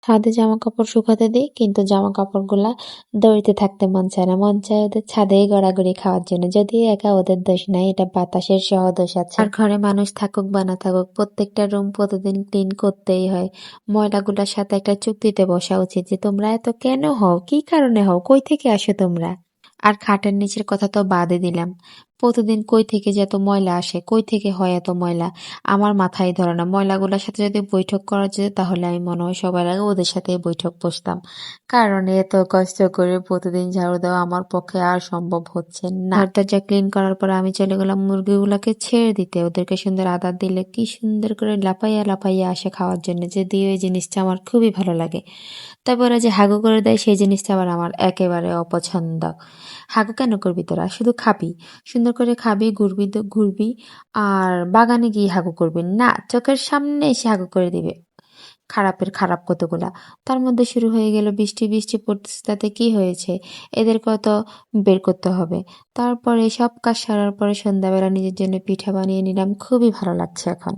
ছাদে জামাকাপড় শুকাতে দিই, কিন্তু জামাকাপড়গুলা দড়িতে থাকতে মন চায় না। মন চায় ওদের ছাদেই গড়াগড়ি খাওয়ার জন্য। যদিও একা ওদের দোষ নাই, এটা বাতাসের সহ দোষ আছে। আর ঘরে মানুষ থাকুক বা না থাকুক, প্রত্যেকটা রুম প্রতিদিন ক্লিন করতেই হয়। ময়লাগুলার সাথে একটা চুক্তিতে বসা উচিত যে তোমরা এত কেন হও, কি কারণে হও, কই থেকে আসো তোমরা। আর খাটের নিচের কথা তো বাদই দিলাম। প্রতিদিন কই থেকে যে এত ময়লা আসে, কই থেকে হয় এত ময়লা, আমার মাথায় ধরে না। ময়লাগুলোর সাথে যদি বৈঠক করা যেত তাহলে আমি মনে হয় সবার আগে ওদের সাথে বৈঠক বসতাম। কারণ এত কষ্ট করে প্রতিদিন ঝাড়ু দেওয়া আমার পক্ষে আর সম্ভব হচ্ছে না। ঘর দরজা ক্লিন করার পর আমি চলে গেলাম মুরগিগুলোকে ছেড়ে দিতে। ওদেরকে সুন্দর আদর দিলে কি সুন্দর করে লাফাইয়া লাফাইয়া আসে খাওয়ার জন্য, যদিও এই জিনিসটা আমার খুবই ভালো লাগে। তবে ওরা যে হাগু করে দেয় সেই জিনিসটা আবার আমার একেবারে অপছন্দ। হাগু কেন করবি তোরা, শুধু খাবি, সুন্দর করে খাবি, ঘুরবি ঘুরবি, আর বাগানে গিয়ে হাগু করবি না, চোখের সামনে এসে হাগু করে দিবে। খারাপের খারাপ কতগুলা। তার মধ্যে শুরু হয়ে গেল বৃষ্টি, বৃষ্টি পড়তেছে, তাতে কি হয়েছে, এদেরকেও তো বের করতে হবে। তারপরে সব কাজ সারার পরে সন্ধ্যাবেলা নিজের জন্য পিঠা বানিয়ে নিলাম, খুবই ভালো লাগছে এখন।